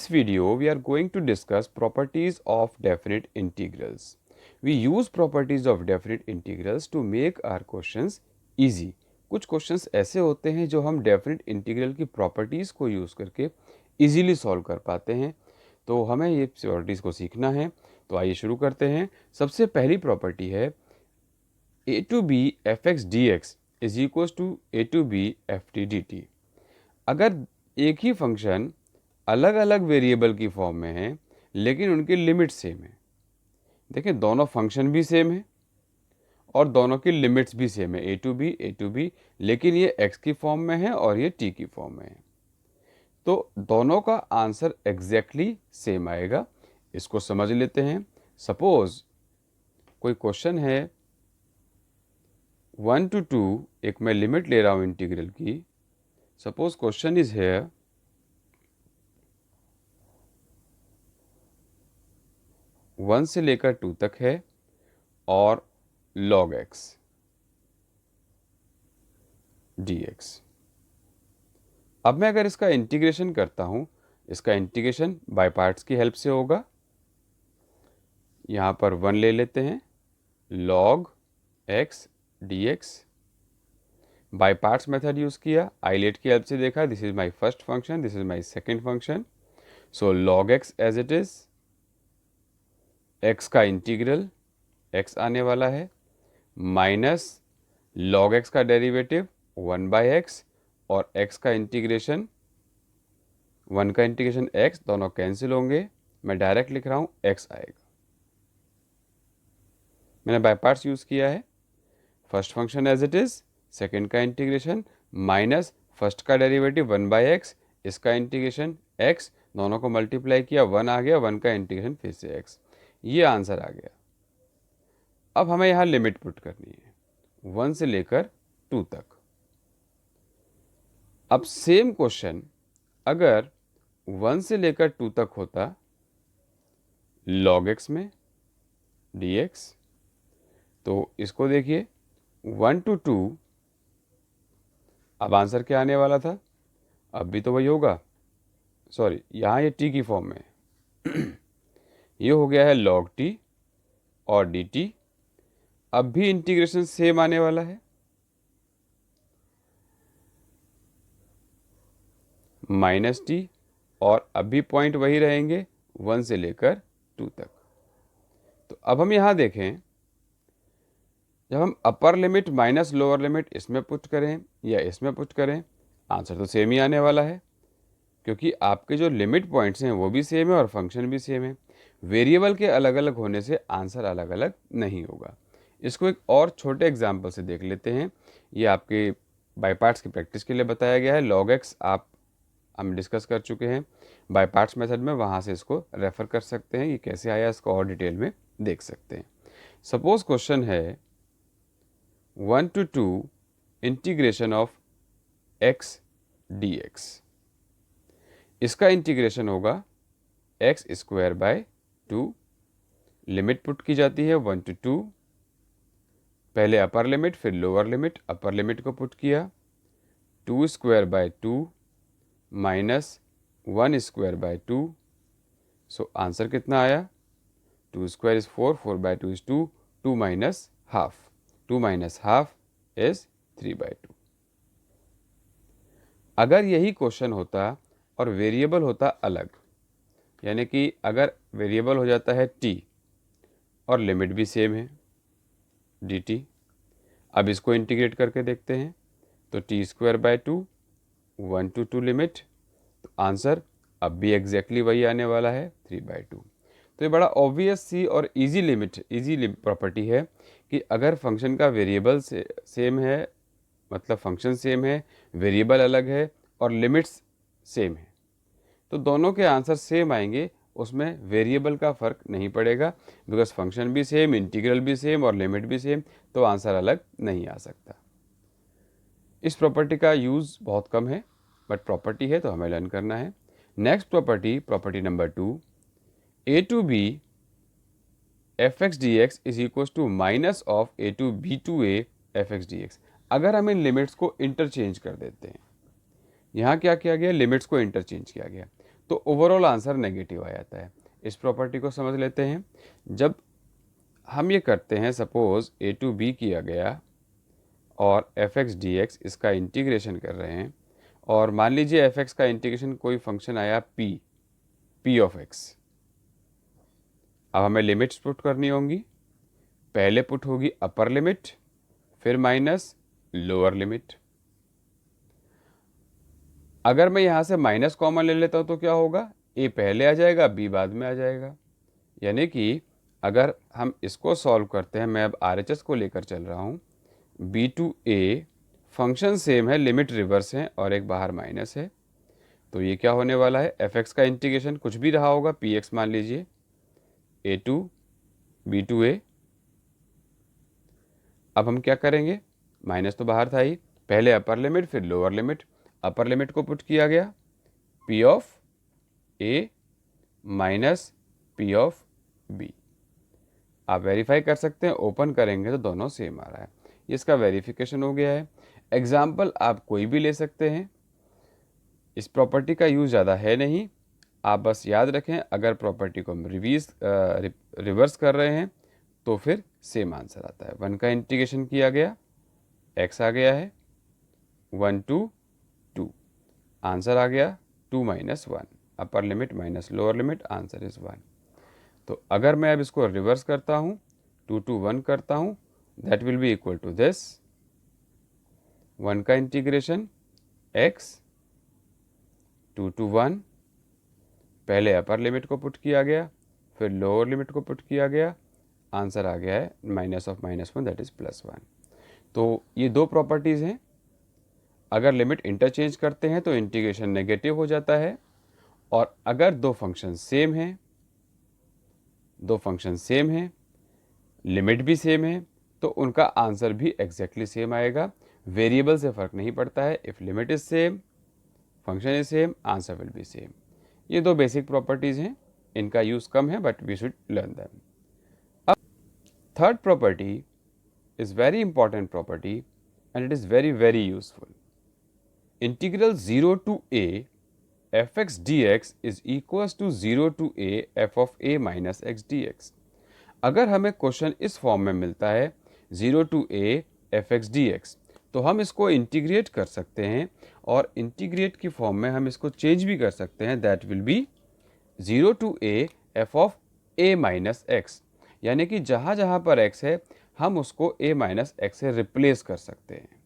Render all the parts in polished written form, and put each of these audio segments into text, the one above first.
this video, we are going to discuss properties of definite integrals. We use properties of definite integrals to make our questions easy. कुछ questions ऐसे होते हैं जो हम definite integral की properties को use करके इजीली सॉल्व कर पाते हैं, तो हमें ये प्रॉपर्टीज़ को सीखना है। तो आइए शुरू करते हैं। सबसे पहली प्रॉपर्टी है a to b fx dx is equal to a to b ft dt। अगर एक ही फंक्शन अलग अलग वेरिएबल की फॉर्म में है लेकिन उनकी लिमिट सेम है, देखिए दोनों फंक्शन भी सेम है और दोनों की लिमिट्स भी सेम है, a to b, लेकिन ये x की फॉर्म में है और ये t की फॉर्म में है, तो दोनों का आंसर एग्जैक्टली सेम आएगा। इसको समझ लेते हैं। सपोज कोई क्वेश्चन है 1 to 2, एक मैं लिमिट ले रहा हूँ इंटीग्रल की। सपोज क्वेश्चन इज हेयर 1 से लेकर 2 तक है और log x dx। अब मैं अगर इसका इंटीग्रेशन करता हूँ, इसका इंटीग्रेशन बाय पार्ट्स की हेल्प से होगा। यहाँ पर 1 ले लेते हैं, log x dx। By parts method use किया, आइलेट की हेल्प से देखा, this is my first function, this is my second function. So log x as it is, x का इंटीग्रल x आने वाला है माइनस log x का derivative 1/x और x का इंटीग्रेशन 1 का इंटीग्रेशन x, दोनों कैंसिल होंगे। मैं डायरेक्ट लिख रहा हूँ x आएगा। मैंने बाय पार्ट्स यूज़ किया है, first function as it is, second का इंटीग्रेशन माइनस फर्स्ट का डेरिवेटिव 1/x, इसका इंटीग्रेशन x, दोनों को मल्टीप्लाई किया, 1 आ गया, 1 का इंटीग्रेशन फिर से x, ये आंसर आ गया। अब हमें यहाँ लिमिट पुट करनी है 1 से लेकर 2 तक। अब सेम क्वेश्चन अगर 1 से लेकर 2 तक होता log x में dx, तो इसको देखिए 1 to 2, अब आंसर क्या आने वाला था, अब भी तो वही होगा, सॉरी यहाँ ये t की फॉर्म में है ये हो गया है log t और dt। अब भी इंटीग्रेशन सेम आने वाला है, माइनस टी, और अब भी पॉइंट वही रहेंगे 1 से लेकर 2 तक। तो अब हम यहाँ देखें, जब हम अपर लिमिट माइनस लोअर लिमिट इसमें पुट करें या इसमें पुट करें, आंसर तो सेम ही आने वाला है, क्योंकि आपके जो लिमिट पॉइंट्स हैं वो भी सेम है और फंक्शन भी सेम है। वेरिएबल के अलग अलग होने से आंसर अलग अलग नहीं होगा। इसको एक और छोटे एग्जाम्पल से देख लेते हैं। ये आपके बाय पार्ट्स की प्रैक्टिस के लिए बताया गया है। log x आप हम डिस्कस कर चुके हैं बाय पार्ट्स मेथड में, वहाँ से इसको रेफ़र कर सकते हैं। ये कैसे आया इसको और डिटेल में देख सकते हैं। सपोज क्वेश्चन है 1 to 2 integration of x dx। इसका इंटीग्रेशन होगा x square by 2। Limit put की जाती है 1 to 2, पहले अपर लिमिट फिर लोअर लिमिट, अपर लिमिट को पुट किया 2 square by 2 minus 1 square by 2। So answer कितना आया, 2 square is 4, 4 by 2 is 2, 2 minus half, 2 minus half is 3/2। अगर यही क्वेश्चन होता और वेरिएबल होता अलग, यानी कि अगर वेरिएबल हो जाता है t और लिमिट भी सेम है dt, अब इसको इंटीग्रेट करके देखते हैं, तो t square by 2, 1 to 2 limit, तो आंसर अब भी एग्जैक्टली वही आने वाला है 3/2। तो ये बड़ा ऑब्वियस सी और इजी प्रॉपर्टी है कि अगर फंक्शन का वेरिएबल से सेम है, मतलब फंक्शन सेम है, वेरिएबल अलग है और लिमिट्स सेम है, तो दोनों के आंसर सेम आएंगे, उसमें वेरिएबल का फ़र्क नहीं पड़ेगा, बिकॉज फंक्शन भी सेम, इंटीग्रल भी सेम और लिमिट भी सेम, तो आंसर अलग नहीं आ सकता। इस प्रॉपर्टी का यूज़ बहुत कम है, बट प्रॉपर्टी है तो हमें लर्न करना है। Next property number 2, a to b fx dx is equal to minus of a to b to a fx dx। अगर हम इन लिमिट्स को इंटरचेंज कर देते हैं, यहाँ क्या किया गया, लिमिट्स को इंटरचेंज किया गया, तो ओवरऑल आंसर नेगेटिव आ जाता है। इस प्रॉपर्टी को समझ लेते हैं। जब हम ये करते हैं, सपोज a टू b किया गया और fx dx इसका इंटीग्रेशन कर रहे हैं, और मान लीजिए fx का इंटीग्रेशन कोई फंक्शन आया p ऑफ x। अब हमें लिमिट्स पुट करनी होंगी। पहले पुट होगी अपर लिमिट, फिर माइनस लोअर लिमिट। अगर मैं यहां से माइनस कॉमन ले लेता हूं तो क्या होगा, a पहले आ जाएगा, b बाद में आ जाएगा। यानी कि अगर हम इसको सॉल्व करते हैं, मैं अब RHS को लेकर चल रहा हूं, b to a function same है, लिमिट रिवर्स है और एक बाहर माइनस है। तो ये क्या होने वाला है, fx का इंटीग्रेशन कुछ भी रहा होगा, px मान लीजिए, a to b to a। अब हम क्या करेंगे, माइनस तो बाहर था ही, पहले अपर लिमिट फिर लोअर लिमिट। अपर लिमिट को पुट किया गया, p of a minus p of b। आप वेरीफाई कर सकते हैं, ओपन करेंगे तो दोनों सेम आ रहा है। इसका वेरिफिकेशन हो गया है। एग्जाम्पल आप कोई भी ले सकते हैं, इस प्रॉपर्टी का यूज़ ज़्यादा है नहीं। आप बस याद रखें, अगर प्रॉपर्टी को हम रिवर्स कर रहे हैं तो फिर सेम आंसर आता है। 1 का इंटीग्रेशन किया गया, x आ गया है 1 टू 2, आंसर आ गया 2 minus 1। Upper limit minus lower limit, answer is 1। तो अगर मैं अब इसको रिवर्स करता हूँ, 2 टू 1 करता हूँ, that will be equal to this. 1 का इंटीग्रेशन x 2 टू 1, पहले अपर लिमिट को पुट किया गया, फिर लोअर लिमिट को पुट किया गया, आंसर आ गया है माइनस ऑफ -1 दैट इज +1। तो ये दो प्रॉपर्टीज़ हैं। अगर लिमिट इंटरचेंज करते हैं तो इंटीग्रेशन नेगेटिव हो जाता है, और अगर दो फंक्शन सेम हैं, लिमिट भी सेम है, तो उनका आंसर भी एग्जैक्टली सेम आएगा। वेरिएबल से फ़र्क नहीं पड़ता है। If limit is same, function is same, answer will be same. ये दो बेसिक प्रॉपर्टीज़ हैं, इनका यूज़ कम है but we should learn them. अब third property is very important property and it is very useful. Integral 0 to a fx dx is equals to 0 to a f of a minus x dx। अगर हमें question इस form में मिलता है 0 to a fx dx, तो हम इसको integrate कर सकते हैं, और इंटीग्रेट की फॉर्म में हम इसको चेंज भी कर सकते हैं। That will be 0 to a f of a minus x। यानी कि जहाँ जहाँ पर x है हम उसको a माइनस एक्स से रिप्लेस कर सकते हैं।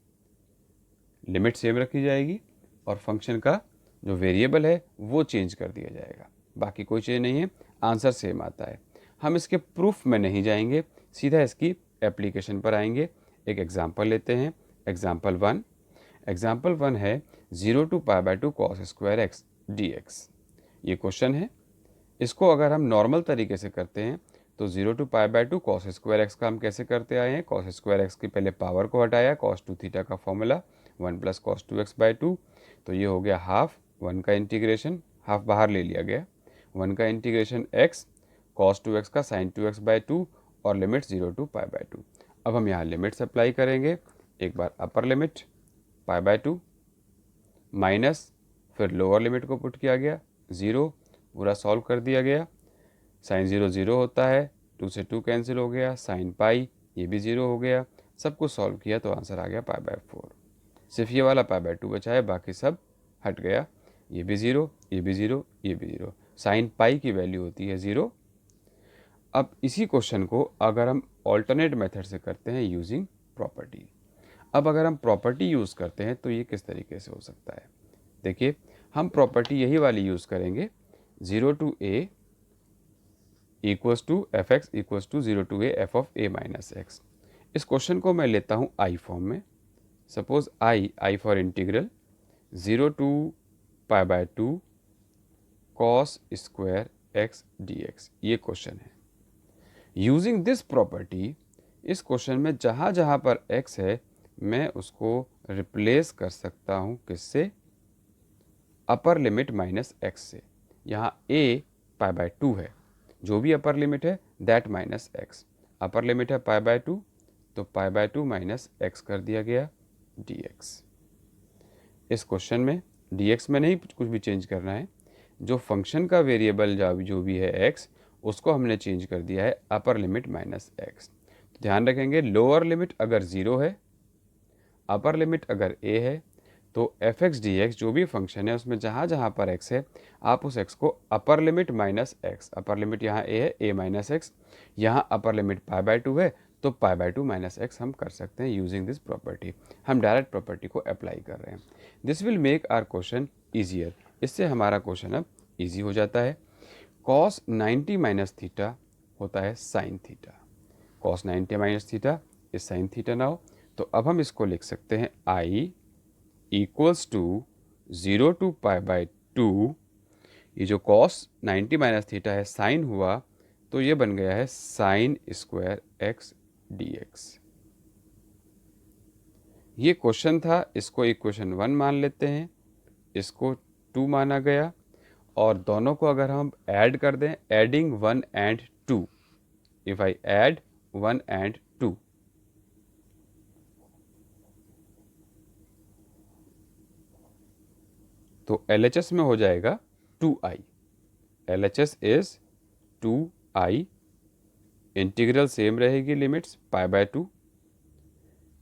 लिमिट सेम रखी जाएगी और फंक्शन का जो वेरिएबल है वो चेंज कर दिया जाएगा, बाकी कोई चीज़ नहीं है, आंसर सेम आता है। हम इसके प्रूफ में नहीं जाएंगे, सीधा इसकी एप्लीकेशन पर आएंगे। एक एग्जांपल लेते हैं, एग्जांपल 1 है 0 to π/2 cos square x dx। ये क्वेश्चन है। इसको अगर हम नॉर्मल तरीके से करते हैं तो 0 to π/2 cos स्क्वायर एक्स का हम कैसे करते आए हैं, cos स्क्वायर एक्स की पहले पावर को हटाया, cos 2 थीटा का फॉर्मूला 1 + cos 2x/2। तो ये हो गया हाफ, 1 का इंटीग्रेशन, हाफ बाहर ले लिया गया, 1 का इंटीग्रेशन x cos 2x का sin 2x/2 और लिमिट 0 to π/2। अब हम यहाँ लिमिट्स अप्लाई करेंगे। एक बार अपर लिमिट π/2 माइनस, फिर लोअर लिमिट को पुट किया गया 0, पूरा सॉल्व कर दिया गया। साइन 0 0 होता है, 2 से 2 कैंसिल हो गया, साइन पाई ये भी 0 हो गया। सब कुछ सॉल्व किया तो आंसर आ गया π/4। सिर्फ ये वाला π/2 बचा है, बाकी सब हट गया। ये भी 0, ये भी 0, ये भी 0। साइन पाई की वैल्यू होती है 0। अब इसी क्वेश्चन को अगर हम ऑल्टरनेट मेथड से करते हैं यूजिंग प्रॉपर्टी। अब अगर हम प्रॉपर्टी यूज़ करते हैं तो ये किस तरीके से हो सकता है, देखिए हम प्रॉपर्टी यही वाली यूज़ करेंगे, 0 to a equals to f x equals to 0 to a f of a minus x. इस क्वेश्चन को मैं लेता हूँ आई फॉर्म में। Suppose I for integral 0 to π/2 cos square x dx, ये क्वेश्चन है। यूजिंग दिस प्रॉपर्टी, इस question में जहाँ जहाँ पर x है मैं उसको रिप्लेस कर सकता हूँ किससे, अपर लिमिट माइनस एक्स से। यहाँ a π/2 है, जो भी अपर लिमिट है that minus x. Upper limit है π/2, तो π/2 माइनस एक्स कर दिया गया dx। इस क्वेश्चन में dx में नहीं कुछ भी चेंज करना है, जो फंक्शन का वेरिएबल जो भी है एक्स, उसको हमने चेंज कर दिया है अपर लिमिट माइनस एक्स। तो ध्यान रखेंगे, लोअर लिमिट अगर 0 है, अपर लिमिट अगर a है, तो एफ एक्स डी एक्स जो भी फंक्शन है उसमें जहाँ जहाँ पर x है, आप उस x को अपर limit minus x, upper limit यहाँ a है, a माइनस एक्स, यहाँ अपर लिमिट π/2 है, तो π/2 माइनस एक्स हम कर सकते हैं यूजिंग दिस प्रॉपर्टी। हम डायरेक्ट प्रॉपर्टी को अप्लाई कर रहे हैं। This will make our question easier. इससे हमारा क्वेश्चन अब ईजी हो जाता है। cos 90 माइनस थीटा होता है sine theta. cos 90 minus theta is sine theta now. तो अब हम इसको लिख सकते हैं i इक्वल्स टू 0 टू π/2। ये जो cos 90 माइनस थीटा है साइन हुआ, तो ये बन गया है sign square x d x. ये क्वेश्चन था, इसको इक्वेशन 1 मान लेते हैं, इसको 2 माना गया, और दोनों को अगर हम ऐड कर दें, adding 1 and 2, if I add 1 and 2, तो LHS में हो जाएगा 2i। LHS is 2i। Integral same रहेगी, लिमिट्स π/2,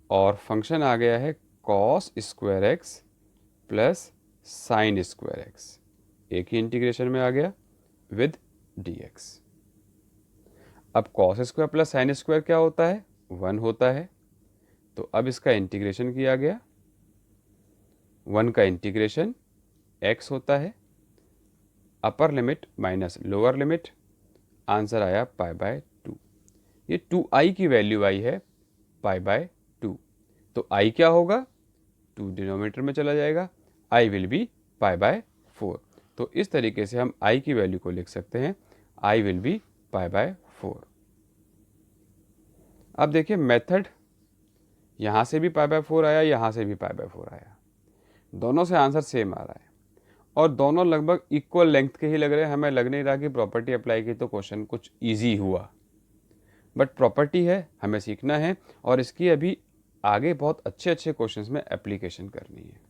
और फंक्शन आ गया है cos square x plus sign square x, एक ही इंटीग्रेशन में आ गया विद dx। अब cos square plus sine square क्या होता है? 1 होता है। तो अब इसका इंटीग्रेशन किया गया, 1 का इंटीग्रेशन x होता है, अपर limit minus lower limit, answer आया π/2। ये 2i की वैल्यू आई है π/2। तो i क्या होगा? 2 डिनोमिनेटर में चला जाएगा, i विल बी π/4। तो इस तरीके से हम i की वैल्यू को लिख सकते हैं, i विल बी π/4। अब देखिए मेथड, यहाँ से भी π/4 आया, यहाँ से भी π/4 आया, दोनों से आंसर सेम आ रहा है और दोनों लगभग इक्वल लेंथ के ही लग रहे हैं। हमें लग नहीं रहा कि प्रॉपर्टी अप्लाई की तो क्वेश्चन कुछ इजी हुआ, बट प्रॉपर्टी है, हमें सीखना है और इसकी अभी आगे बहुत अच्छे अच्छे क्वेश्चंस में एप्लीकेशन करनी है।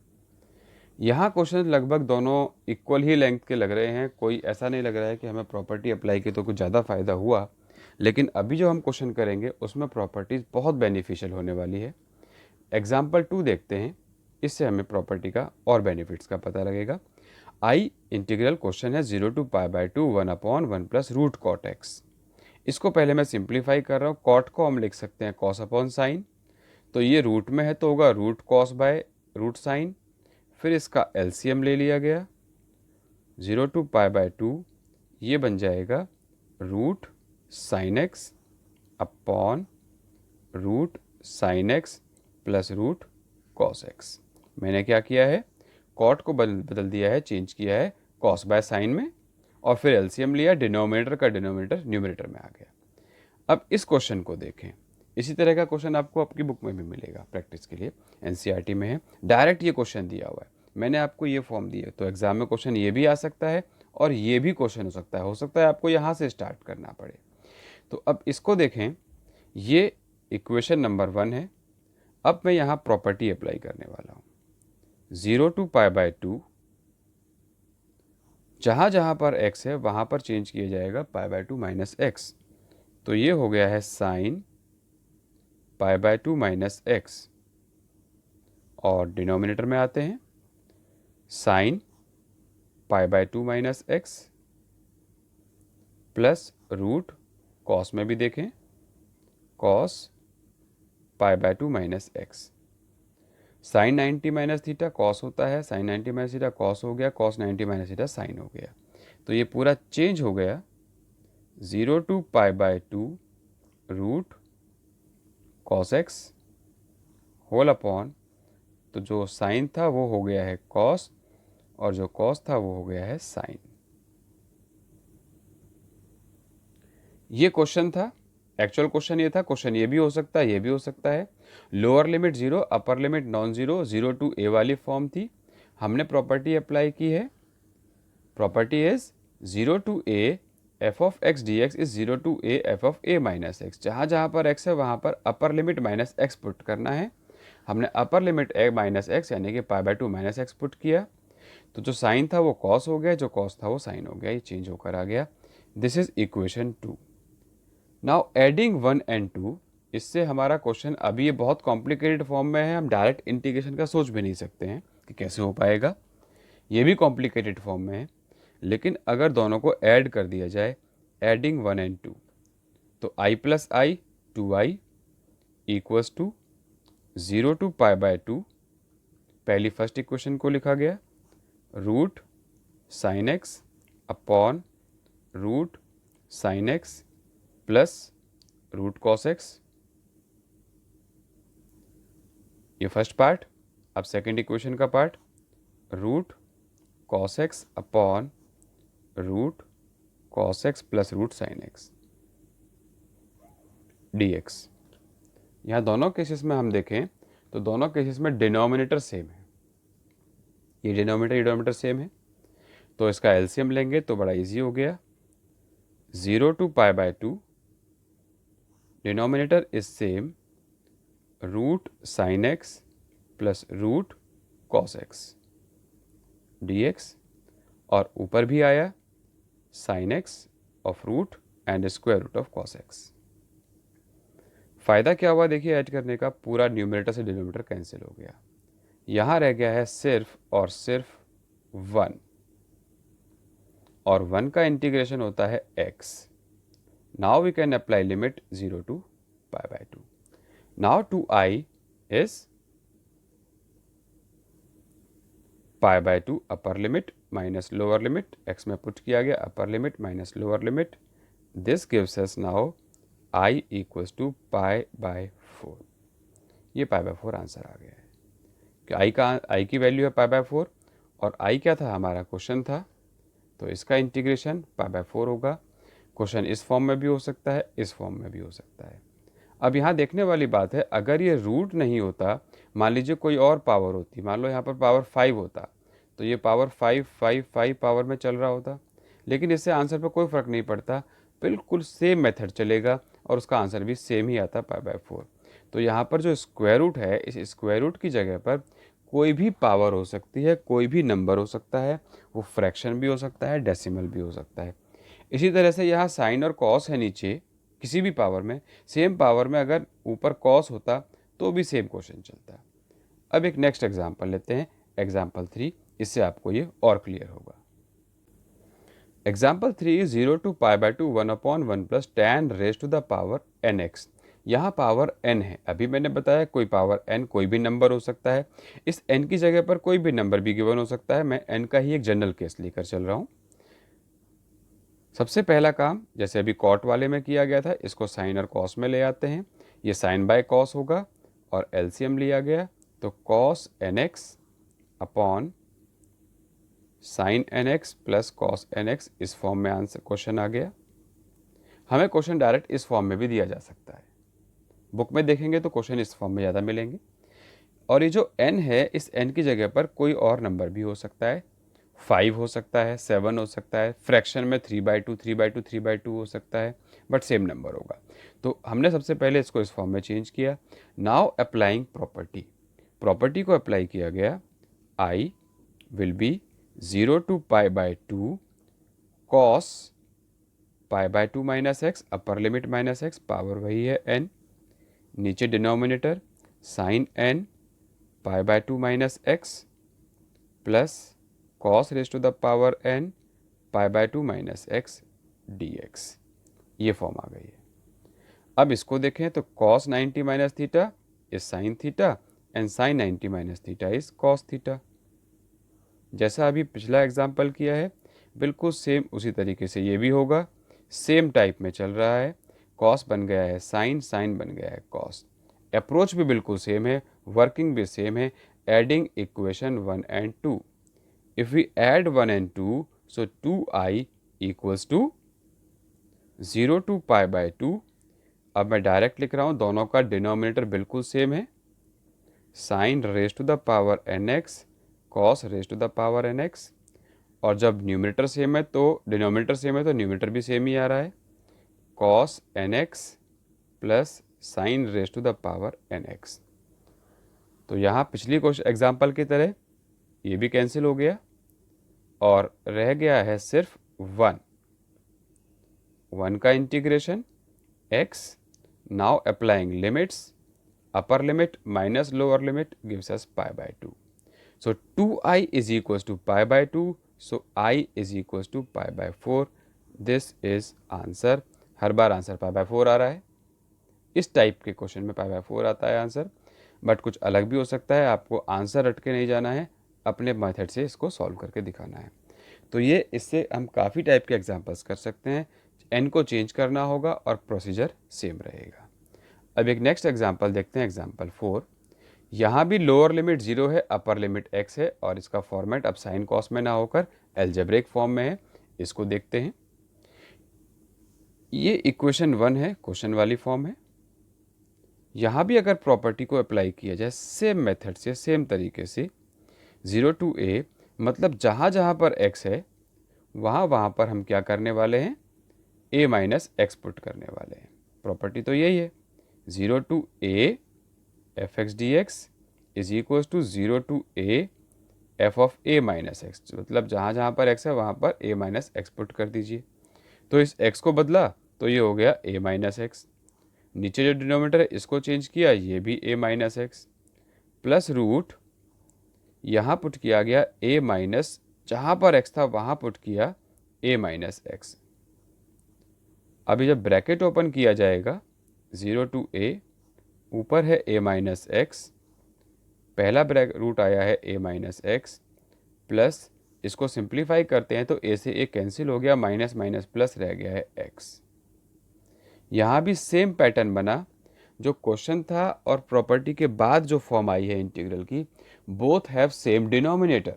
यहाँ क्वेश्चन लगभग दोनों इक्वल ही लेंथ के लग रहे हैं, कोई ऐसा नहीं लग रहा है कि हमें प्रॉपर्टी अप्लाई की तो कुछ ज़्यादा फ़ायदा हुआ, लेकिन अभी जो हम क्वेश्चन करेंगे उसमें प्रॉपर्टीज़ बहुत बेनिफिशियल होने वाली है। एग्जाम्पल 2 देखते हैं, इससे हमें प्रॉपर्टी का और बेनिफिट्स का पता लगेगा। आई इंटीग्रल क्वेश्चन है 0 to π/2 1/1 plus root cot x. इसको पहले मैं सिंप्लीफाई कर रहा हूँ। कॉट को हम लिख सकते हैं कॉस अपॉन साइन, तो ये रूट में है तो होगा root cos by root sine. फिर इसका एलसीएम ले लिया गया, 0 टू π/2, ये बन जाएगा root sine x upon root sine x plus root cos x. मैंने क्या किया है, कॉट को बदल दिया है, चेंज किया है कॉस बाय साइन में, और फिर एलसीएम लिया, डिनोमिनेटर का डिनोमिनेटर न्यूमरेटर में आ गया। अब इस क्वेश्चन को देखें, इसी तरह का क्वेश्चन आपको आपकी बुक में भी मिलेगा, प्रैक्टिस के लिए एनसीईआरटी में है, डायरेक्ट ये क्वेश्चन दिया हुआ है, मैंने आपको ये फॉर्म दिया, तो एग्जाम में क्वेश्चन ये भी आ सकता है और ये भी क्वेश्चन हो सकता है आपको यहाँ से स्टार्ट करना पड़े। तो अब इसको देखें, ये इक्वेशन नंबर 1 है। अब मैं यहाँ प्रॉपर्टी अप्लाई करने वाला हूँ, 0 टू π/2, जहाँ जहाँ पर x है वहाँ पर चेंज किया जाएगा π/2 माइनस एक्स। तो ये हो गया है साइन π/2 माइनस एक्स, और डिनोमिनेटर में आते हैं, sine π/2 minus x plus root, cos में भी देखें, cos π/2 minus x. Sine 90 minus theta cos होता है, साइन 90 माइनस थीटा कॉस हो गया, कॉस 90 माइनस थीटा साइन हो गया। तो ये पूरा चेंज हो गया, 0 to π/2 root cos x whole upon, तो जो साइन था वो हो गया है कॉस, और जो कॉस था वो हो गया है साइन। ये क्वेश्चन था, एक्चुअल क्वेश्चन ये था। क्वेश्चन ये भी हो सकता है, ये भी हो सकता है। Lower limit 0, upper limit non zero, 0 to a वाली फॉर्म थी, हमने प्रॉपर्टी अप्लाई की है। Property is 0 to a f of x dx is 0 to a f of a minus x. जहाँ जहाँ पर x है वहाँ पर upper limit minus x put करना है। हमने upper limit a minus x यानी कि π/2 माइनस एक्स पुट किया, तो जो साइन था वो कॉस हो गया, जो कॉस था वो साइन हो गया, ये चेंज होकर आ गया। This is equation 2। Now adding 1 and 2, इससे हमारा क्वेश्चन अभी ये बहुत कॉम्प्लिकेटेड फॉर्म में है, हम डायरेक्ट इंटीग्रेशन का सोच भी नहीं सकते हैं कि कैसे हो पाएगा, ये भी कॉम्प्लिकेटेड फॉर्म में है। लेकिन अगर दोनों को ऐड कर दिया जाए, एडिंग 1 एंड 2, तो i plus I 2i equals to 0 to pi by 2, पहली फर्स्ट इक्वेशन को लिखा गया, root sine x upon root sine x plus root cos x, ये फर्स्ट पार्ट। अब सेकेंड इक्वेशन का part, root cos x upon root cos x plus root sine x d x. यहाँ दोनों cases में हम देखें तो दोनों केसेस में डिनोमिनेटर सेम है, ये डिनोमिनेटर सेम है, तो इसका एलसीएम लेंगे तो बड़ा इजी हो गया। 0 to pi by 2, denominator is same, root sine x plus root cos x d x, और ऊपर भी आया sine x of root and square root of cos x. फ़ायदा क्या हुआ देखिए ऐड करने का, पूरा न्यूमरेटर से डिनोमिनेटर कैंसिल हो गया, यहाँ रह गया है सिर्फ और सिर्फ 1, और 1 का इंटीग्रेशन होता है x। Now we can apply limit 0 to pi by 2। Now 2i is pi by 2 upper limit minus lower limit, x में पुट किया गया upper limit minus lower limit, this gives us now i equals to pi by 4। ये पाई by 4 answer आ गया है कि i की value है पाई by 4, और i क्या था हमारा क्वेश्चन था, तो इसका इंटीग्रेशन पाई बाय 4 होगा। क्वेश्चन इस फॉर्म में भी हो सकता है, इस फॉर्म में भी हो सकता है। अब यहाँ देखने वाली बात है, अगर ये रूट नहीं होता, मान लीजिए कोई और पावर होती, मान लो यहाँ पर पावर 5 होता, तो ये पावर 5 5 5 पावर में चल रहा होता, लेकिन इससे आंसर पर कोई फ़र्क नहीं पड़ता, बिल्कुल सेम मेथड चलेगा और उसका आंसर भी सेम ही आता पाई बाय 4। तो यहाँ पर जो स्क्वायर रूट है, इस स्क्वायर रूट की जगह पर कोई भी पावर हो सकती है, कोई भी नंबर हो सकता है, वो फ्रैक्शन भी हो सकता है, डेसिमल भी हो सकता है। इसी तरह से यहाँ साइन और कॉस है नीचे किसी भी पावर में, सेम पावर में अगर ऊपर कॉस होता तो भी सेम क्वेश्चन चलता। अब एक नेक्स्ट एग्जांपल लेते हैं, एग्जांपल 3, इससे आपको ये और क्लियर होगा। Example 3, 0 to pi by 2 1/1 plus tan raise to the power nx। यहाँ पावर n है, अभी मैंने बताया कोई पावर n कोई भी नंबर हो सकता है, इस n की जगह पर कोई भी नंबर भी गिवन हो सकता है, मैं n का ही एक जनरल केस लेकर चल रहा हूँ। सबसे पहला काम जैसे अभी कॉट वाले में किया गया था, इसको साइन और कॉस में ले आते हैं, ये साइन बाय कॉस होगा और एलसीएम लिया गया, तो cos nx upon sine nx plus cos nx, इस फॉर्म में आंसर क्वेश्चन आ गया। हमें क्वेश्चन डायरेक्ट इस फॉर्म में भी दिया जा सकता है, बुक में देखेंगे तो क्वेश्चन इस फॉर्म में ज़्यादा मिलेंगे। और ये जो n है, इस n की जगह पर कोई और नंबर भी हो सकता है, 5 हो सकता है, 7 हो सकता है, फ्रैक्शन में 3/2 3/2 3/2 हो सकता है, बट सेम नंबर होगा। तो हमने सबसे पहले इसको इस फॉर्म में चेंज किया। नाउ अप्लाइंग प्रॉपर्टी को अप्लाई किया गया, i will be 0 to pi by 2 cos pi by 2 minus x, upper limit minus x, power वही है n, नीचे denominator sine n pi by 2 minus x plus cos raise to the power n pi by 2 minus x d x, ये form आ गई है। अब इसको देखें तो cos 90 minus theta is sine theta and sine 90 minus theta is cos theta. जैसा अभी पिछला एग्जाम्पल किया है बिल्कुल सेम उसी तरीके से ये भी होगा, सेम टाइप में चल रहा है, कॉस बन गया है साइन, साइन बन गया है कॉस, अप्रोच भी बिल्कुल सेम है, वर्किंग भी सेम है, adding equation 1 and 2। If we add 1 and 2, so 2i equals to 0 to pi by 2। अब मैं डायरेक्ट लिख रहा हूँ, दोनों का डिनोमिनेटर बिल्कुल सेम है, sine raise to the power nx cos raise to the power nx, और जब न्यूमरेटर सेम है तो डिनोमिनेटर सेम है तो न्यूमरेटर भी सेम ही आ रहा है, cos nx plus sine raise to the power nx। तो यहाँ पिछली क्वेश्चन एग्जाम्पल की तरह ये भी कैंसिल हो गया, और रह गया है सिर्फ 1 का integration x. Now applying limits, upper limit minus lower limit gives us pi by 2. So 2i is equals to pi by 2. So I is equals to pi by 4. This is answer. Her bar answer pi by 4 आ रहा है. इस type के question में पाई by 4 आता है answer, but कुछ अलग भी हो सकता है. आपको आंसर रट के नहीं जाना है, अपने मेथड से इसको सॉल्व करके दिखाना है. तो ये इससे हम काफ़ी टाइप के एग्जांपल्स कर सकते हैं. n को चेंज करना होगा और प्रोसीजर सेम रहेगा. अब एक नेक्स्ट एग्जांपल देखते हैं, एग्जांपल 4. यहाँ भी लोअर लिमिट 0 है, अपर लिमिट x है और इसका फॉर्मेट अब साइन कॉस में ना होकर एल्जेब्रिक फॉर्म में है. इसको देखते हैं. ये इक्वेशन 1 है, क्वेश्चन वाली फॉर्म है. यहाँ भी अगर प्रॉपर्टी को अप्लाई किया जाए सेम मेथड से, सेम तरीके से, 0 to a, मतलब जहाँ जहाँ पर x है वहाँ पर हम क्या करने वाले हैं, a माइनस एक्स पुट करने वाले हैं. प्रॉपर्टी तो यही है, 0 to a fx dx is equal to 0 to a f of a minus x. मतलब जहाँ जहाँ पर x है वहाँ पर a माइनस एक्स पुट कर दीजिए. तो इस x को बदला तो ये हो गया a माइनस एक्स. नीचे जो डिनोमिनेटर है इसको चेंज किया, ये भी a minus x, plus root यहाँ पुट किया गया a माइनस, जहाँ पर x था वहाँ पुट किया a माइनस एक्स. अभी जब ब्रैकेट ओपन किया जाएगा 0 to a, ऊपर है a माइनस एक्स, पहला रूट आया है a माइनस एक्स, प्लस इसको सिंप्लीफाई करते हैं तो a से a कैंसिल हो गया, माइनस माइनस प्लस रह गया है x. यहाँ भी सेम पैटर्न बना जो क्वेश्चन था और प्रॉपर्टी के बाद जो फॉर्म आई है इंटीग्रल की. बोथ हैव सेम डिनोमिनेटर,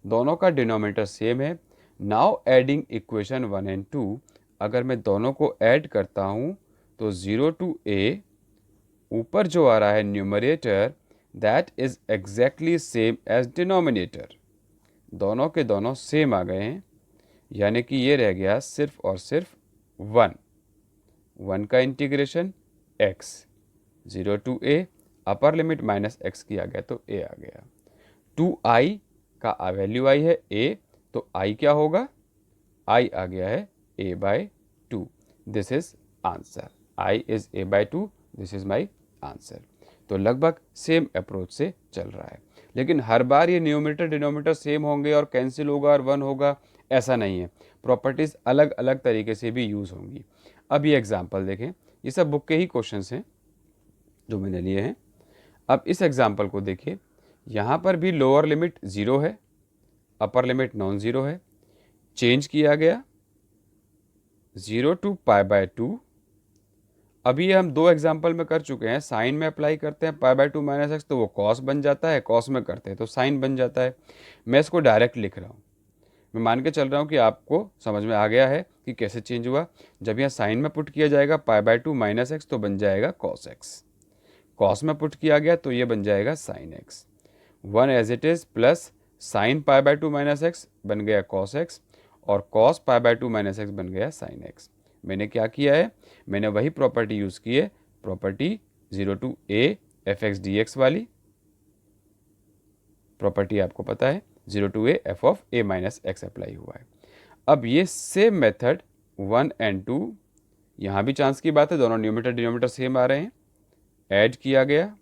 दोनों का डिनोमिनेटर सेम है. नाउ एडिंग इक्वेशन 1 and 2, अगर मैं दोनों को ऐड करता हूँ तो 0 to a, ऊपर जो आ रहा है numerator, that is exactly same as denominator. दोनों के दोनों सेम आ गए हैं, यानी कि ये रह गया सिर्फ और सिर्फ 1 का integration x, 0 to a, upper limit minus x किया गया तो a आ गया. 2i का वैल्यू आई है a, तो i क्या होगा, i आ गया है a by 2. This is answer. i is a by 2. This is my answer. तो लगभग सेम अप्रोच से चल रहा है, लेकिन हर बार ये न्यूमरेटर डिनोमिनेटर सेम होंगे और कैंसिल होगा और 1 होगा, ऐसा नहीं है. प्रॉपर्टीज़ अलग अलग तरीके से भी यूज़ होंगी. अब ये एग्जांपल देखें, ये सब बुक के ही क्वेश्चंस हैं जो मैंने लिए हैं. अब इस एग्जांपल को देखिए, यहाँ पर भी लोअर लिमिट 0 है, अपर लिमिट नॉन ज़ीरो है. चेंज किया गया 0 to पाई बाय 2. अभी ये हम 2 एग्जाम्पल में कर चुके हैं. साइन में अप्लाई करते हैं पाई बाय 2 माइनस एक्स तो वो कॉस बन जाता है, कॉस में करते हैं तो साइन बन जाता है. मैं इसको डायरेक्ट लिख रहा हूँ. मैं मान के चल रहा हूँ कि आपको समझ में आ गया है कि कैसे चेंज हुआ. जब यहाँ साइन में पुट किया जाएगा पाई बाय 2 माइनस एक्स तो बन जाएगा कॉस एक्स. कॉस में पुट किया गया तो ये बन जाएगा sine x. 1 as it is plus sine pi by 2 minus x बन गया कॉस एक्स, और cos pi by 2 minus x बन गया साइन एक्स. मैंने क्या किया है, मैंने वही प्रॉपर्टी यूज़ की है, property 0 to a fx dx वाली प्रॉपर्टी आपको पता है. 0 to a f of a minus x apply हुआ है. अब ये सेम मेथड 1 and 2, यहाँ भी चांस की बात है, दोनों न्यूमरेटर डिनोमिनेटर सेम आ रहे हैं. ऐड किया गया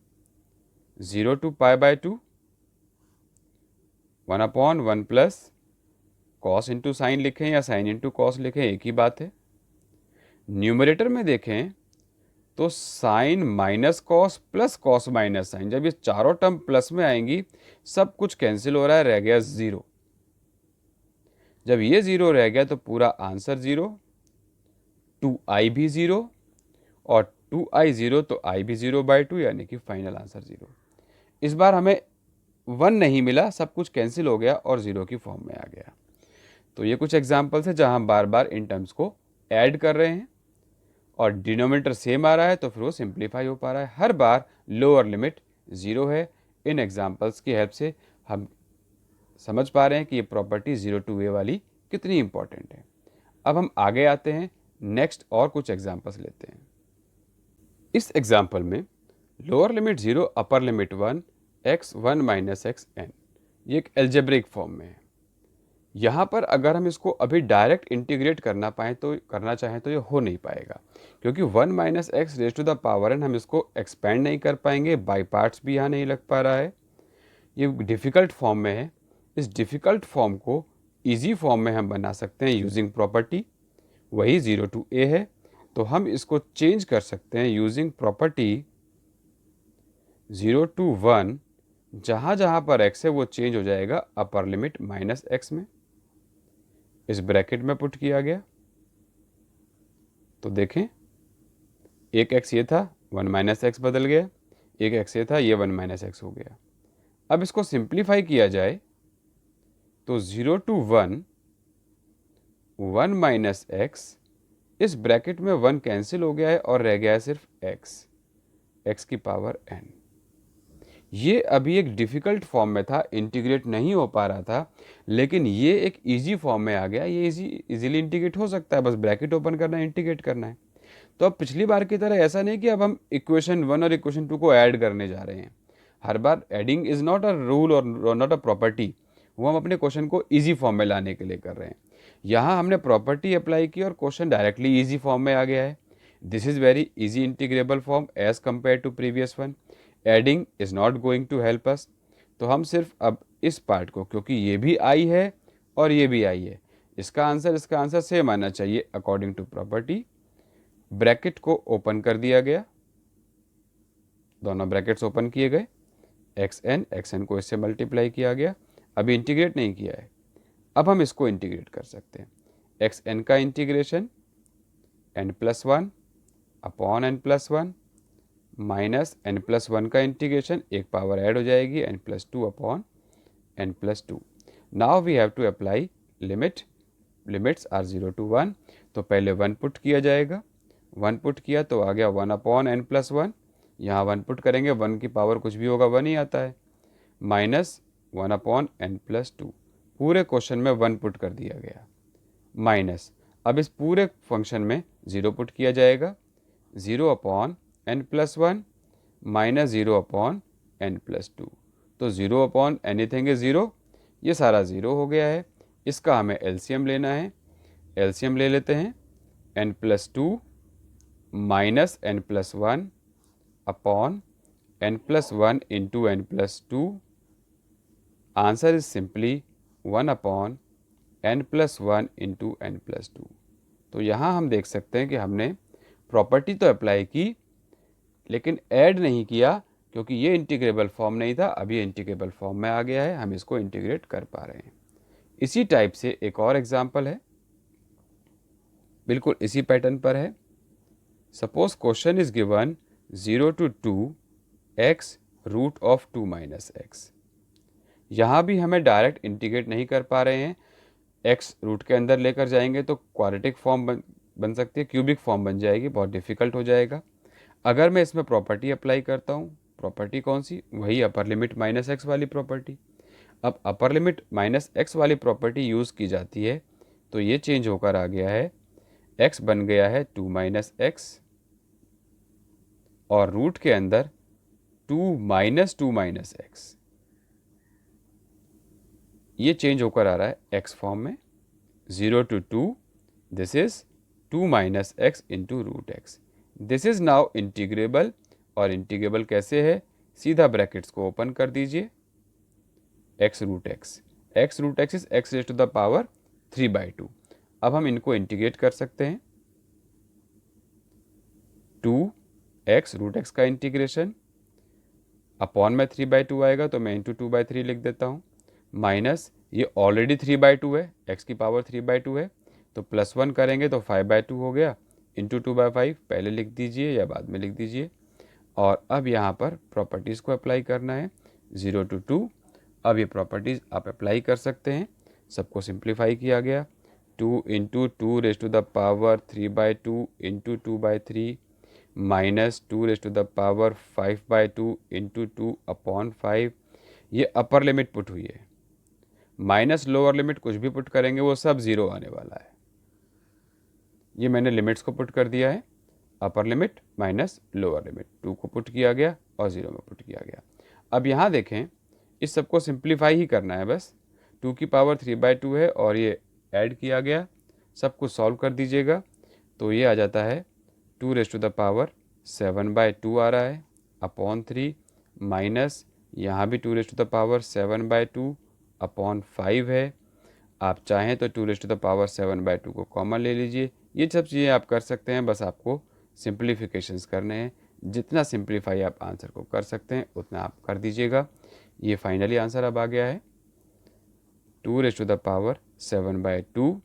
0 to pi by 2, 1/1 plus cos into sine लिखें या साइन इंटू कॉस लिखें, एक ही बात है. न्यूमरेटर में देखें तो sine minus cos plus cos minus sine, जब ये चारों टर्म प्लस में आएंगी सब कुछ कैंसिल हो रहा है, रह गया 0. जब ये 0 रह गया तो पूरा आंसर 0, 2i भी 0 और 2i 0 तो i भी 0 बाय 2, यानी कि फाइनल आंसर 0. इस बार हमें 1 नहीं मिला, सब कुछ कैंसिल हो गया और 0 की फॉर्म में आ गया. तो ये कुछ एग्जाम्पल्स है जहां हम बार बार इन टर्म्स को ऐड कर रहे हैं और डिनोमिनेटर सेम आ रहा है तो फिर वो सिंप्लीफाई हो पा रहा है. हर बार लोअर लिमिट 0 है. इन एग्जाम्पल्स की हेल्प से हम समझ पा रहे हैं कि ये प्रॉपर्टी 0 to a वाली कितनी इंपॉर्टेंट है. अब हम आगे आते हैं, नेक्स्ट और कुछ एग्जाम्पल्स लेते हैं. इस एग्जाम्पल में lower limit 0, upper limit 1, x 1 minus x n, ये एक एल्जेब्रिक फॉर्म में है. यहाँ पर अगर हम इसको अभी डायरेक्ट इंटीग्रेट करना चाहें तो ये हो नहीं पाएगा, क्योंकि 1 minus x raise to the power n हम इसको एक्सपेंड नहीं कर पाएंगे, बाई पार्ट्स भी यहाँ नहीं लग पा रहा है, ये डिफ़िकल्ट फॉर्म में है। इस डिफ़िकल्ट फॉर्म को ईजी फॉर्म में हम बना सकते हैं यूजिंग प्रॉपर्टी, वही 0 to a है। तो हम इसको चेंज कर सकते हैं यूजिंग प्रॉपर्टी 0 to 1, जहाँ जहाँ पर x है वो चेंज हो जाएगा अपर लिमिट माइनस एक्स में, इस ब्रैकेट में पुट किया गया। तो देखें, एक x ये था, 1 माइनस एक्स बदल गया, एक x ये था, ये 1 माइनस एक्स हो गया। अब इसको सिंप्लीफाई किया जाए तो 0 to 1 1 माइनस एक्स, इस ब्रैकेट में 1 कैंसिल हो गया है और रह गया है सिर्फ x की पावर n। ये अभी एक डिफ़िकल्ट फॉर्म में था, इंटीग्रेट नहीं हो पा रहा था, लेकिन ये एक इजी फॉर्म में आ गया। ये इजीली इंटीग्रेट हो सकता है, बस ब्रैकेट ओपन करना है, इंटीग्रेट करना है। तो अब पिछली बार की तरह ऐसा नहीं कि अब हम इक्वेशन 1 और इक्वेशन 2 को ऐड करने जा रहे हैं। हर बार adding is not a rule और नॉट अ प्रॉपर्टी, वो हम अपने क्वेश्चन को ईजी फॉर्म में लाने के लिए कर रहे हैं। यहाँ हमने प्रॉपर्टी अप्लाई की और क्वेश्चन डायरेक्टली ईजी फॉर्म में आ गया है। This is very easy integrable form as compare to previous one. Adding is not going to help us. तो हम सिर्फ अब इस पार्ट को, क्योंकि ये भी आई है और ये भी आई है, इसका आंसर सेम आना चाहिए अकॉर्डिंग टू प्रॉपर्टी। ब्रैकेट को ओपन कर दिया गया, दोनों ब्रैकेट्स ओपन किए गए, एक्स एन को इससे मल्टीप्लाई किया गया। अभी इंटीग्रेट नहीं किया है, अब हम इसको इंटीग्रेट कर सकते हैं। एक्स एन का integration n+1 upon n+1 minus n+1 का इंटीग्रेशन, एक पावर ऐड हो जाएगी n+2 upon n+2। Now we have to apply limits are 0 to 1। तो पहले 1 पुट किया जाएगा, 1 पुट किया तो आ गया 1 अपॉन n+1, यहाँ 1 पुट करेंगे, 1 की पावर कुछ भी होगा 1 ही आता है, माइनस 1 अपॉन n+2। पूरे क्वेश्चन में 1 पुट कर दिया गया, माइनस अब इस पूरे फंक्शन में 0 पुट किया जाएगा, 0 upon n+1 minus 0 upon n+2। तो 0 अपॉन एनीथिंग इज 0, ये सारा 0 हो गया है। इसका हमें एलसीएम लेना है, एलसीएम ले लेते हैं। n+2 minus n+1 upon n+1 into n+2, answer is simply 1 upon n+1 into n+2। तो यहाँ हम देख सकते हैं कि हमने प्रॉपर्टी तो अप्लाई की लेकिन ऐड नहीं किया, क्योंकि ये इंटीग्रेबल फॉर्म नहीं था, अभी इंटीग्रेबल फॉर्म में आ गया है, हम इसको इंटीग्रेट कर पा रहे हैं। इसी टाइप से एक और एग्जांपल है, बिल्कुल इसी पैटर्न पर है। Suppose question is given 0 to 2 x root of 2 minus x. यहाँ भी हमें डायरेक्ट इंटीग्रेट नहीं कर पा रहे हैं, x रूट के अंदर लेकर जाएंगे तो क्वाड्रेटिक फॉर्म बन सकती है, क्यूबिक फॉर्म बन जाएगी, बहुत डिफिकल्ट हो जाएगा। अगर मैं इसमें प्रॉपर्टी अप्लाई करता हूँ, प्रॉपर्टी कौन सी, वही अपर लिमिट माइनस एक्स वाली प्रॉपर्टी। अब अपर लिमिट माइनस एक्स वाली प्रॉपर्टी यूज़ की जाती है तो ये चेंज होकर आ गया है, x बन गया है 2 माइनस एक्स और रूट के अंदर 2 माइनस एक्स, ये चेंज होकर आ रहा है x फॉर्म में। 0 to 2 this is 2 minus x into root x. This is now integrable, और इंटीग्रेबल कैसे है, सीधा ब्रैकेट्स को ओपन कर दीजिए, x root x is x raise to the power 3/2। अब हम इनको इंटीग्रेट कर सकते हैं, 2x रूट एक्स का इंटीग्रेशन अपॉन में 3/2 आएगा तो मैं इंटू 2/3 लिख देता हूँ, माइनस ये ऑलरेडी 3/2 है, x की पावर 3/2 है, तो +1 करेंगे तो 5/2 हो गया, इंटू 2/5 पहले लिख दीजिए या बाद में लिख दीजिए। और अब यहाँ पर प्रॉपर्टीज़ को अप्लाई करना है, 0 to 2। अब ये प्रॉपर्टीज़ आप अप्लाई कर सकते हैं, सबको सिंप्लीफाई किया गया, 2 into 2 raise to the power 3/2 into 2/3 minus 2 raise to the power 5/2 into 2 upon 5। ये अपर लिमिट पुट हुई है, माइनस लोअर लिमिट कुछ भी पुट करेंगे वो सब 0 आने वाला है। ये मैंने लिमिट्स को पुट कर दिया है, अपर लिमिट माइनस लोअर लिमिट, 2 को पुट किया गया और 0 में पुट किया गया। अब यहाँ देखें, इस सबको सिंप्लीफाई ही करना है बस, 2 की पावर 3/2 है और ये ऐड किया गया, सब कुछ सॉल्व कर दीजिएगा तो ये आ जाता है 2⁻7/2 आ रहा है अपॉन 3 माइनस यहाँ भी 2⁻7/2 अपॉन 5 है। आप चाहें तो 2⁻7/2 को कॉमन ले लीजिए। ये सब चीज़ें आप कर सकते हैं, बस आपको सिंप्लीफिकेशंस करने हैं। जितना सिंप्लीफाई आप आंसर को कर सकते हैं उतना आप कर दीजिएगा। ये फाइनली आंसर अब आ गया है 2⁻7/2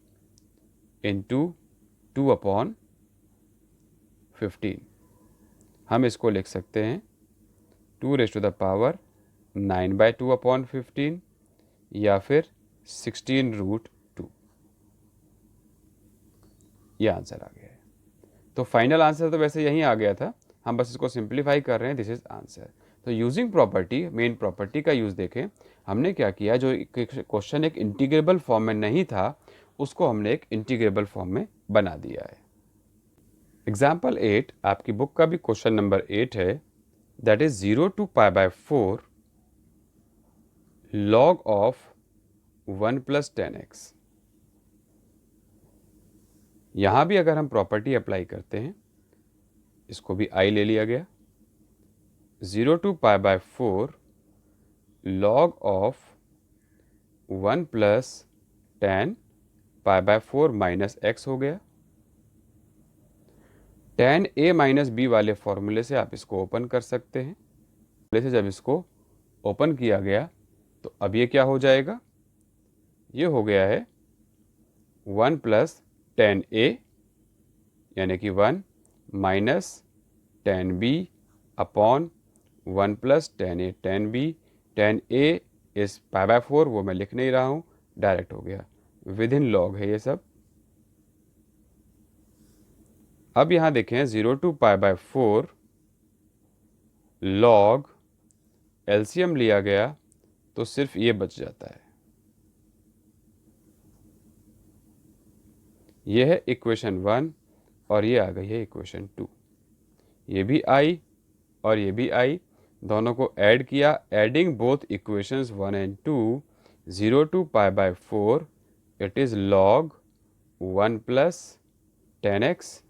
इंटू 2/15। हम इसको लिख सकते हैं 2⁻9/2/15 या फिर 16√2। ये आंसर आ गया है। तो फाइनल आंसर तो वैसे यहीं आ गया था, हम बस इसको सिंप्लीफाई कर रहे हैं। This is answer. तो यूजिंग प्रॉपर्टी, मेन प्रॉपर्टी का यूज़ देखें, हमने क्या किया, जो क्वेश्चन एक इंटीग्रेबल फॉर्म में नहीं था उसको हमने एक इंटीग्रेबल फॉर्म में बना दिया है। एग्जाम्पल 8 आपकी बुक का भी क्वेश्चन नंबर 8 है, that is 0 to π/4 log of 1 + 10x। यहां भी अगर हम प्रॉपर्टी अप्लाई करते हैं, इसको भी i ले लिया गया, 0 to π/4 log of 1 + 10 π/4 minus x हो गया। tan a माइनस बी वाले फॉर्मूले से आप इसको ओपन कर सकते हैं। से जब इसको ओपन किया गया तो अब ये क्या हो जाएगा, ये हो गया है 1 + 10a यानी कि 1 minus 10b upon 1 + 10a। 10b 10a इस π/4 वो मैं लिख नहीं रहा हूँ, डायरेक्ट हो गया, विद इन लॉग है ये सब। अब यहाँ देखें 0 to π/4 लॉग एलसीएम लिया गया तो सिर्फ ये बच जाता है। ये है इक्वेशन 1 और ये आ गई है इक्वेशन 2। ये भी आई और ये भी आई, दोनों को ऐड किया। Adding both equations 1 and 2, 0 to π/4 it is log 1 + 10x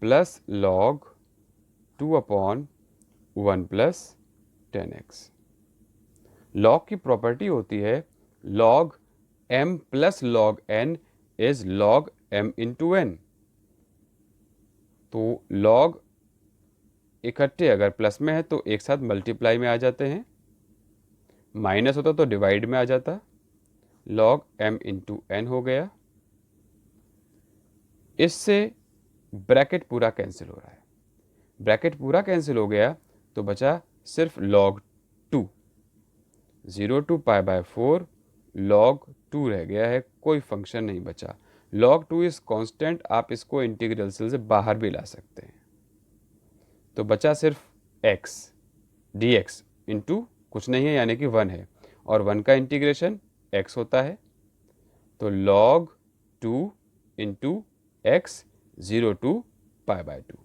plus log 2/1 + 10x। log की प्रॉपर्टी होती है log m + log n is log m into n। तो log इकट्ठे अगर प्लस में है तो एक साथ मल्टीप्लाई में आ जाते हैं, माइनस होता तो डिवाइड में आ जाता। log m into n हो गया। इससे ब्रैकेट पूरा कैंसिल हो रहा है, ब्रैकेट पूरा कैंसिल हो गया तो बचा सिर्फ log 2। 0 to π/4 log 2 रह गया है, कोई फंक्शन नहीं बचा। log 2 इज कांस्टेंट, आप इसको इंटीग्रल से बाहर भी ला सकते हैं। तो बचा सिर्फ x dx इंटू कुछ नहीं है यानी कि 1 है, और 1 का इंटीग्रेशन x होता है। तो log 2 इंटू x 0 to π/2।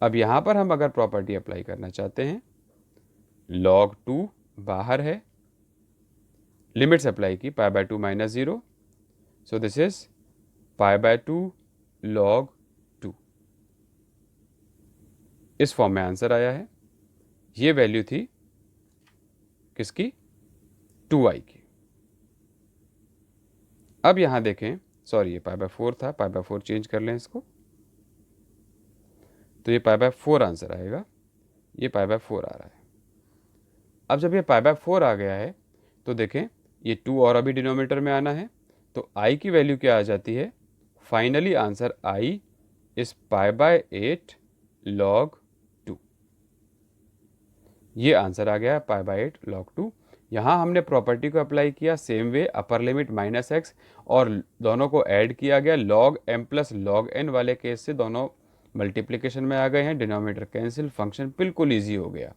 अब यहाँ पर हम अगर प्रॉपर्टी अप्लाई करना चाहते हैं, log 2 बाहर है, लिमिट्स अप्लाई की π/2 - 0, सो दिस इज π/2 log 2। इस फॉर्म में आंसर आया है। ये वैल्यू थी किसकी, 2i की। अब यहां देखें, सॉरी ये π/4 था, π/4 चेंज कर लें इसको, तो ये π/4 आंसर आएगा। ये π/4 आ रहा है। अब जब ये π/4 आ गया है तो देखें ये 2 और अभी डिनोमिनेटर में आना है, तो i की वैल्यू क्या आ जाती है, finally answer i is π/8 log 2। ये आंसर आ गया π/8 log 2। यहाँ हमने प्रॉपर्टी को अप्लाई किया same way, upper limit -x, और दोनों को ऐड किया गया। log m + log n वाले केस से दोनों मल्टीप्लिकेशन में आ गए हैं, डिनोमिनेटर कैंसिल, फंक्शन बिल्कुल ईजी हो गया।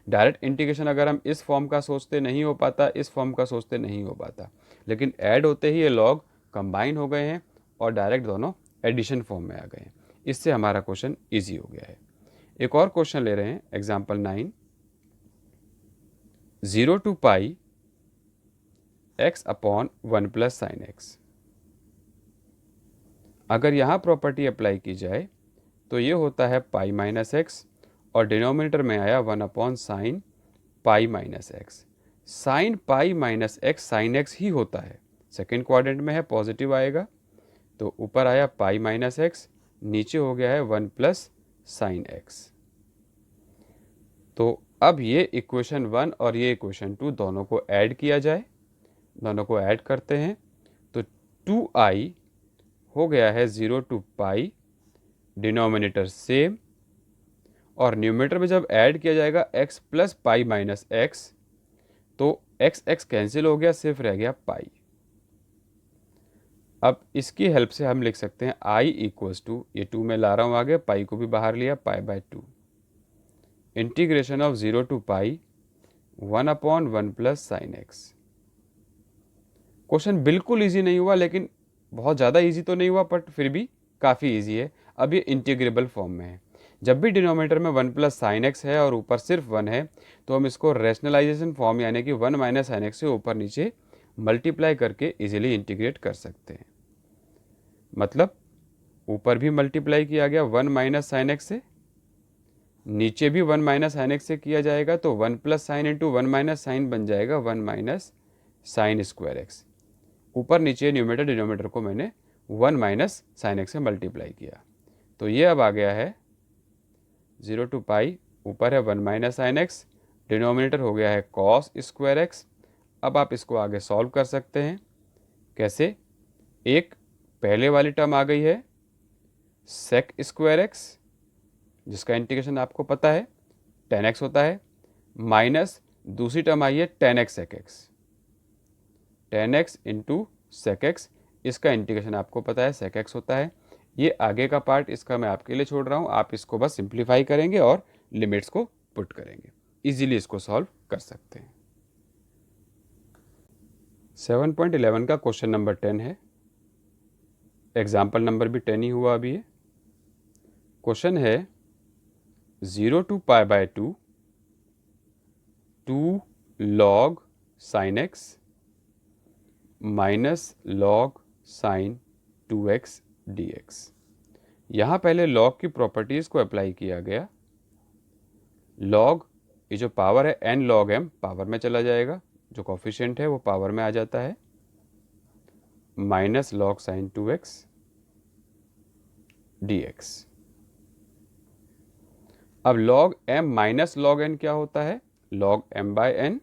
डायरेक्ट इंटीग्रेशन अगर हम इस फॉर्म का सोचते नहीं हो पाता, इस फॉर्म का सोचते नहीं हो पाता, लेकिन ऐड होते ही ये लॉग कंबाइन हो गए हैं और डायरेक्ट दोनों एडिशन फॉर्म में आ गए हैं। इससे हमारा क्वेश्चन ईजी हो गया है। एक और क्वेश्चन ले रहे हैं, example 9, 0 to π x upon 1 plus sine x. अगर यहाँ प्रॉपर्टी अप्लाई की जाए तो ये होता है पाई माइनस एक्स और डिनोमिनेटर में आया 1 upon sine pi minus x. Sine pi minus x sine x ही होता है, सेकेंड क्वाड्रेंट में है, पॉजिटिव आएगा। तो ऊपर आया पाई माइनस एक्स, नीचे हो गया है 1 प्लस साइन एक्स। तो अब ये इक्वेशन 1 और ये इक्वेशन 2 दोनों को ऐड किया जाए, दोनों को ऐड करते हैं तो 2i हो गया है 0 टू पाई, डिनोमिनेटर सेम, और न्यूमरेटर में जब ऐड किया जाएगा x plus pi minus x तो x कैंसिल हो गया, सिर्फ रह गया पाई। अब इसकी हेल्प से हम लिख सकते हैं i इक्वल्स टू, ये 2 में ला रहा हूँ आगे, पाई को भी बाहर लिया, pi by 2 integration of 0 to pi 1 upon 1 plus sine x. Question बिल्कुल इजी नहीं हुआ, लेकिन बहुत ज़्यादा इजी तो नहीं हुआ, बट फिर भी काफ़ी इजी है। अब ये इंटीग्रेबल फॉर्म में है। जब भी डिनोमिनेटर में 1 प्लस साइन एक्स है और ऊपर सिर्फ 1 है तो हम इसको रैशनलाइजेशन फॉर्म यानी कि 1 माइनस साइन एक्स से ऊपर नीचे मल्टीप्लाई करके इजीली इंटीग्रेट कर सकते हैं। मतलब ऊपर भी मल्टीप्लाई किया गया 1 माइनस साइन एक्स से, नीचे भी 1 माइनस साइन एक्स से किया जाएगा तो 1 plus sine into 1 minus sine बन जाएगा 1 माइनस साइन स्क्वायर एक्स। ऊपर नीचे न्यूमरेटर डिनोमिनेटर को मैंने 1 माइनस साइन एक्स से मल्टीप्लाई किया, तो ये अब आ गया है 0 टू पाई, ऊपर है 1 माइनस साइन एक्स, डिनोमिनेटर हो गया है कॉस स्क्वायर एक्स। अब आप इसको आगे सॉल्व कर सकते हैं। कैसे? एक पहले वाली टर्म आ गई है सेक स्क्वायर एक्स, जिसका इंटीग्रेशन आपको पता है tan x होता है, माइनस दूसरी टर्म आई है tan x sec x, tan x into sec x, इसका इंटीग्रेशन आपको पता है sec x होता है। ये आगे का पार्ट इसका मैं आपके लिए छोड़ रहा हूँ, आप इसको बस सिंप्लीफाई करेंगे और लिमिट्स को पुट करेंगे, इजीली इसको सॉल्व कर सकते हैं। 7.11 का क्वेश्चन नंबर 10 है, एग्जाम्पल नंबर भी 10 ही हुआ अभी है। क्वेश्चन है 0 to pi by 2 2 log sin x minus log sin 2x dx। यहाँ पहले log की प्रॉपर्टीज़ को अप्लाई किया गया। log, ये जो पावर है n log m पावर में चला जाएगा, जो कोफिशिएंट है वो पावर में आ जाता है, minus log sin 2x dx। अब log m minus log n क्या होता है? log m by n।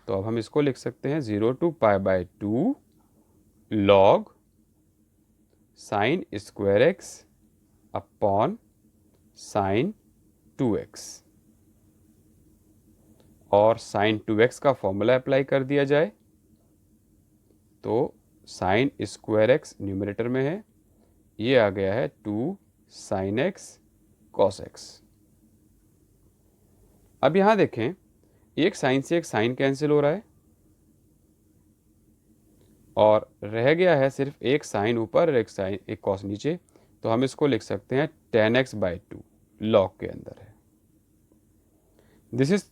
तो अब हम इसको लिख सकते हैं 0 to pi by 2 log sine square x upon sine 2x, और साइन 2x का फॉर्मूला अप्लाई कर दिया जाए तो साइन स्क्वायर एक्स न्यूमरेटर में है, ये आ गया है 2 साइन एक्स कॉस एक्स। अब यहां देखें, एक साइन से एक साइन कैंसिल हो रहा है और रह गया है सिर्फ एक साइन ऊपर और एक साइन, एक कॉस नीचे। तो हम इसको लिख सकते हैं tan x बाई 2 लॉग के अंदर है। This is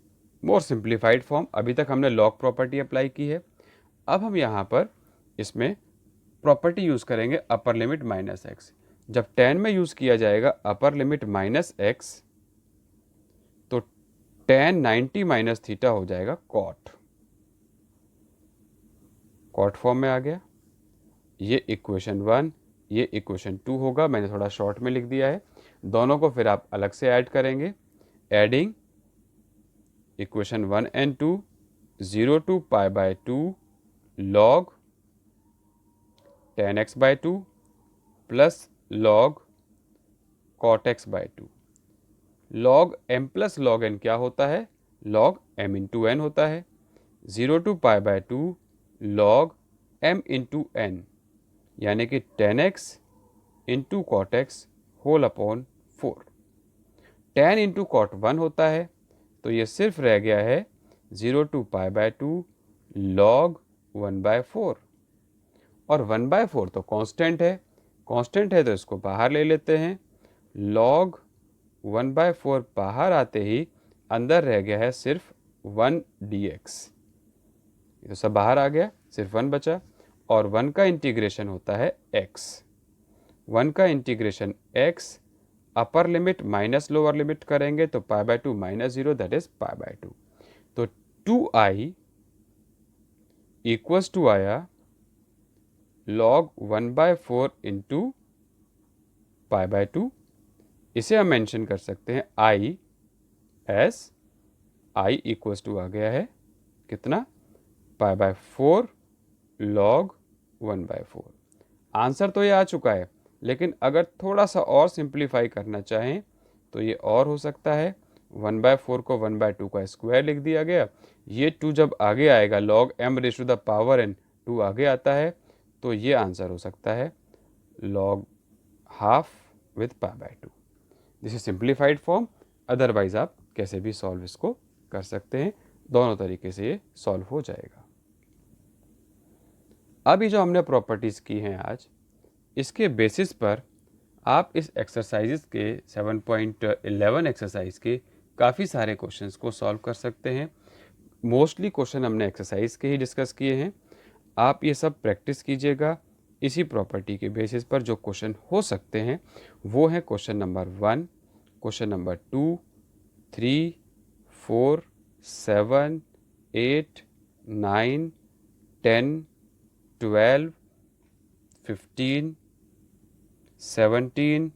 more simplified form. अभी तक हमने लॉग प्रॉपर्टी अप्लाई की है, अब हम यहाँ पर इसमें प्रॉपर्टी यूज़ करेंगे अपर लिमिट माइनस एक्स। जब tan में यूज़ किया जाएगा अपर लिमिट माइनस एक्स तो tan 90 माइनस थीटा हो जाएगा कॉट फॉर्म में आ गया। ये इक्वेशन 1, ये इक्वेशन 2 होगा, मैंने थोड़ा शॉर्ट में लिख दिया है। दोनों को फिर आप अलग से ऐड करेंगे, adding equation 1 and 2, 0 to pi by 2 log tan x by 2 plus log cot x by 2। Log m plus log n क्या होता है? लॉग m इंटू n होता है। 0 to pi by 2 log m into n, यानी कि tan x into cot x whole upon 4। tan into cot 1 होता है, तो ये सिर्फ रह गया है 0 to pi by 2 log 1 by 4, और 1 बाय 4 तो कांस्टेंट है, तो इसको बाहर ले लेते हैं। लॉग 1 बाय 4 बाहर आते ही अंदर रह गया है सिर्फ 1 dx, ये तो सब बाहर आ गया, सिर्फ 1 बचा। और 1 का इंटीग्रेशन होता है x, 1 का integration x, upper limit minus lower limit करेंगे तो π/2 -0 दैट इज π/2। तो 2i इक्वल्स टू आया log 1/4 इंटू π/2। इसे हम मेंशन कर सकते हैं i as, i equals to आ गया है कितना, π/4 log 1/4। आंसर तो ये आ चुका है, लेकिन अगर थोड़ा सा और सिंप्लीफाई करना चाहें तो ये और हो सकता है। 1/4 को 1/2 का स्क्वायर लिख दिया गया, ये 2 जब आगे आएगा log m⁻n 2 आगे आता है, तो ये आंसर हो सकता है log half with π/2। This is simplified form, otherwise आप कैसे भी सॉल्व इसको कर सकते हैं, दोनों तरीके से ये सॉल्व हो जाएगा। अब ये जो हमने प्रॉपर्टीज़ की हैं आज, इसके बेसिस पर आप इस एक्सरसाइजेस के 7.11 एक्सरसाइज के काफ़ी सारे क्वेश्चंस को सॉल्व कर सकते हैं। मोस्टली क्वेश्चन हमने एक्सरसाइज के ही डिस्कस किए हैं। आप ये सब प्रैक्टिस कीजिएगा। इसी प्रॉपर्टी के बेसिस पर जो क्वेश्चन हो सकते हैं वो हैं क्वेश्चन नंबर 1, क्वेश्चन नंबर 2, 3, 4, 7, 8, 9, 10, 12, 15, 17,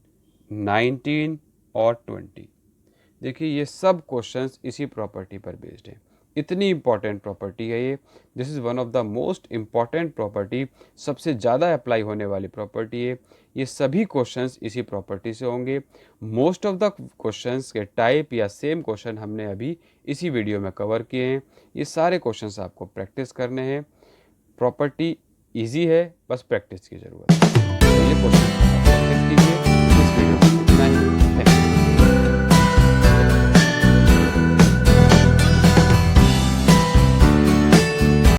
19 और 20। देखिए ये सब क्वेश्चंस इसी प्रॉपर्टी पर बेस्ड हैं। इतनी इम्पॉर्टेंट प्रॉपर्टी है ये, this is one of the most important property, सबसे ज़्यादा अप्लाई होने वाली प्रॉपर्टी है। ये सभी क्वेश्चंस इसी प्रॉपर्टी से होंगे। मोस्ट ऑफ द क्वेश्चंस के टाइप या सेम क्वेश्चन हमने अभी इसी वीडियो में कवर किए हैं। ये सारे क्वेश्चंस आपको प्रैक्टिस करने हैं। प्रॉपर्टी ईजी है, बस प्रैक्टिस की ज़रूरत है। तो ये क्वेश्चन